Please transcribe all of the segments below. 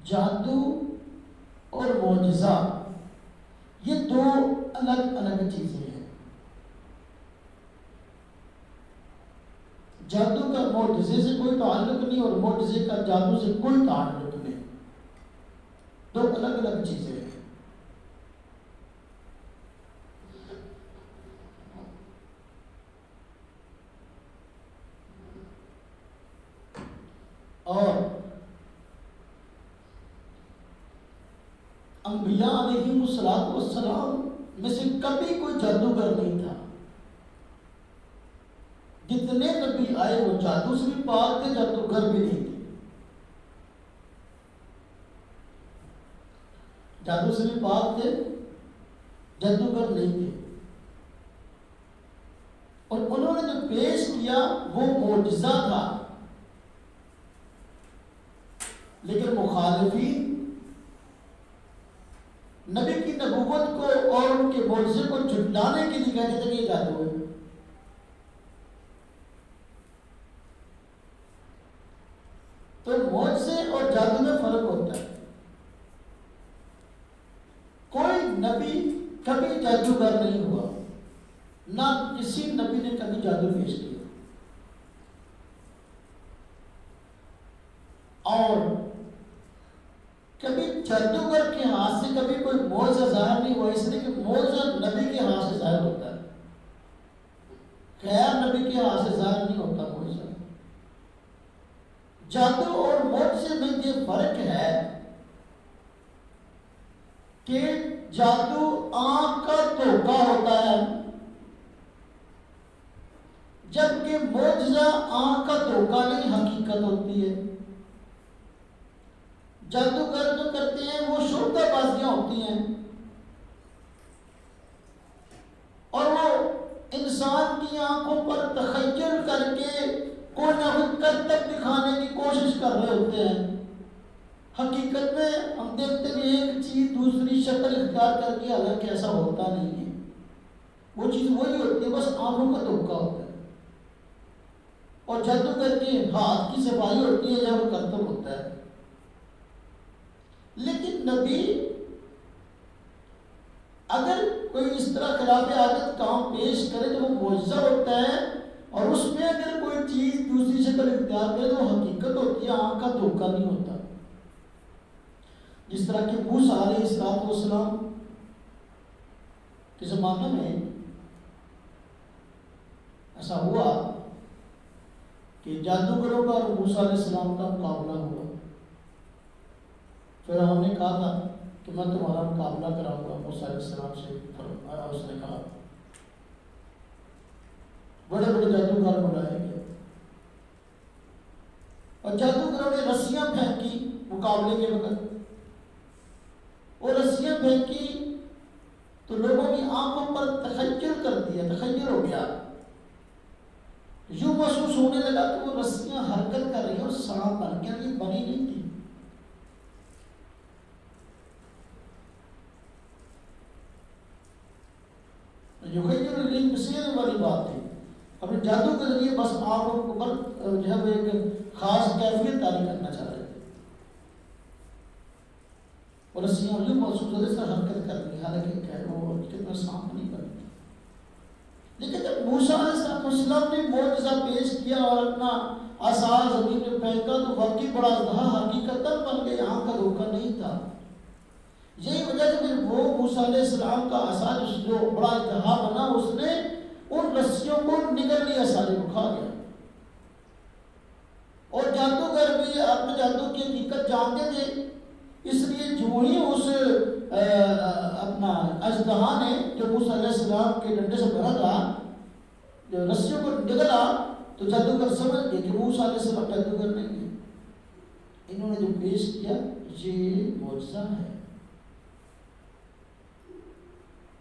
جادو اور معجزہ یہ دو الگ الگ چیزیں ہیں۔ جادو کا معجزے سے کوئی تعلق نہیں اور معجزے کا جادو سے کوئی تعلق نہیں، دو الگ الگ چیزیں ہیں۔ اور انبیاء علیہم السلام میں سے کبھی کوئی جادوگر نہیں تھا۔ جتنے نبی آئے وہ جادو سے بھی پاک تھے، جادوگر بھی نہیں تھے، جادو سے بھی پاک تھے، جادوگر نہیں تھے۔ اور انہوں نے جو پیش کیا وہ معجزہ تھا، لیکن مخالفین نبی کی نبوت کو اور ان کے معجزے کو جھٹلانے کے لیے کہتے تھے یہ جادو ہے۔ تو معجزے اور جادو میں فرق ہوتا ہے۔ کوئی نبی کبھی جادوگر نہیں ہوا، نہ کسی نبی نے کبھی جادو پیش کیا، اور کبھی جادوگر کے ہاتھ سے کبھی کوئی معجزہ ظاہر نہیں ہوا، اس لیے کہ معجزہ نبی کے ہاتھ سے ظاہر ہوتا ہے، غیر نبی کے ہاتھ سے ظاہر نہیں ہوتا معجزہ۔ جادو اور معجزے میں یہ فرق ہے کہ جادو آنکھ کا دھوکہ ہوتا ہے، جبکہ معجزہ آنکھ کا دھوکہ نہیں، حقیقت ہوتی ہے۔ جادوگر جو کرتے ہیں وہ شبہ بازیاں ہوتی ہیں، اور وہ انسان کی آنکھوں پر تخیل کر کے کوئی نہ کوئی کرتب دکھانے کی کوشش کر رہے ہوتے ہیں۔ حقیقت میں ہم دیکھتے ہیں ایک چیز دوسری شکل اختیار کر کے، حالانکہ ایسا ہوتا نہیں ہے، وہ چیز وہی ہوتی ہے، بس آنکھوں کا دھوکہ ہوتا ہے۔ اور جادوگر کے ہاتھ کی صفائی ہوتی ہے جب وہ کرتب ہوتا ہے۔ لیکن نبی اگر کوئی اس طرح خلاف عادت کام پیش کرے تو وہ معجزہ ہوتا ہے، اور اس میں اگر کوئی چیز دوسری شکل اختیار کرے تو وہ حقیقت ہوتی ہے، آنکھ کا دھوکہ نہیں ہوتا۔ جس طرح کہ موسیٰ علیہ السلام کے زمانے میں ایسا ہوا کہ جادوگروں کا اور موسیٰ علیہ السلام کا مقابلہ ہوا۔ پھر ہم نے کہا تھا کہ میں تمہارا مقابلہ کراؤں گا موسیٰ علیہ السلام سے، اس نے کہا بڑے بڑے جادوگر بلائے گئے، اور جادوگروں نے رسیاں پھینکی مقابلے کے وقت، اور رسیاں پھینکی تو لوگوں کی آنکھوں پر تخیل کر دیا، تخیل ہو گیا، یوں محسوس ہونے لگا کہ وہ رسیاں حرکت کر رہی ہیں اور سانپ بن گیا، یہ بنی نہیں تھی۔ جو مسیح والی بات تھی، اپنے جادو کے ذریعے بس آنکھوں کو پر جو ہے وہ ایک خاص کیفیت طاری کرنا چاہ رہے تھے، اور رسیاں یوں محسوس ہوتے سے حرکت کر رہی، حالانکہ وہ کتنا سانپ نہیں بن گیا۔ لیکن جب موسیٰ علیہ السلام نے معجزہ پیش کیا اور اپنا عصا زمین میں پھینکا تو واقعی بڑا اژدہا حقیقتاً بن گیا، آنکھ کا دھوکہ نہیں تھا۔ یہی وجہ سے پھر وہ موسیٰ علیہ السلام کا عصا جو بڑا اژدہا بنا، اس نے ان رسیوں کو نگل لیا، سارے کو کھا گیا۔ اور جادوگر بھی اپنے جادو کی حقیقت جانتے تھے، اس لیے جو ہی اس اپنا اژدہا نے جو موسیٰ علیہ السلام کے ڈنڈے سے بھرا تھا، جو رسیوں کو نگلا، تو جادوگر سمجھ گئے کہ موسیٰ علیہ السلام جادوگر نہیں ہے، انہوں نے جو پیش کیا یہ معجزہ ہے۔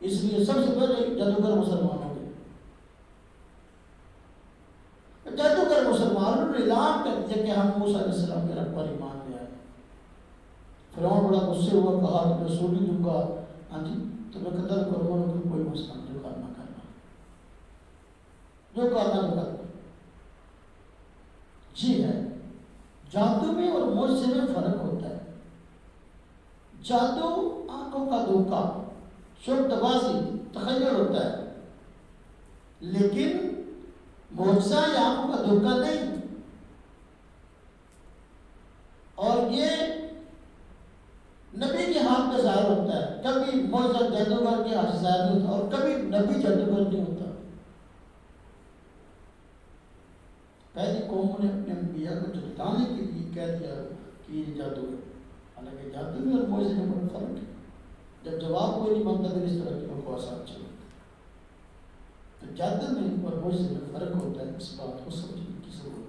اس لیے سب سے پہلے جادوگر مسلمان ہو گئے۔ جادوگر مسلمانوں نے اعلان کر دیا کہ ہم موسیٰ علیہ السلام کے رب پر ایمان لے آئے۔ فرعون بڑا غصے ہوا، کہا کہ میں سولی دوں گا، ہاں جی تو میں قتل کروں گا، کہ کوئی مسئلہ نہیں، جو کرنا کرنا، جو کرنا تو کرنا۔ یہ ہے جادو میں اور معجزے میں فرق ہوتا ہے۔ جادو آنکھوں کا دھوکہ، شبد بازی، تخیل ہوتا ہے، لیکن معجزہ یا آنکھوں کا دھوکہ نہیں۔ اور یہ نبی کے ہاتھ میں ظاہر ہوتا ہے، کبھی معجزہ جادوگر کے ہاتھ سے ظاہر نہیں ہوتا، اور کبھی نبی جادوگر نہیں ہوتا۔ پہلی قوموں نے اپنے انبیاء کو جھٹلانے کے لیے کہہ دیا کہ یہ جادو ہے، حالانکہ جادو میں اور معجزے میں بڑا فرق ہے۔ جب جواب کوئی نہیں مانتا تو اس طرح کی بکواسات چلتی۔ تو جادو میں اور معجزے میں فرق ہوتا ہے، اس بات کو سمجھنے کی ضرورت ہے۔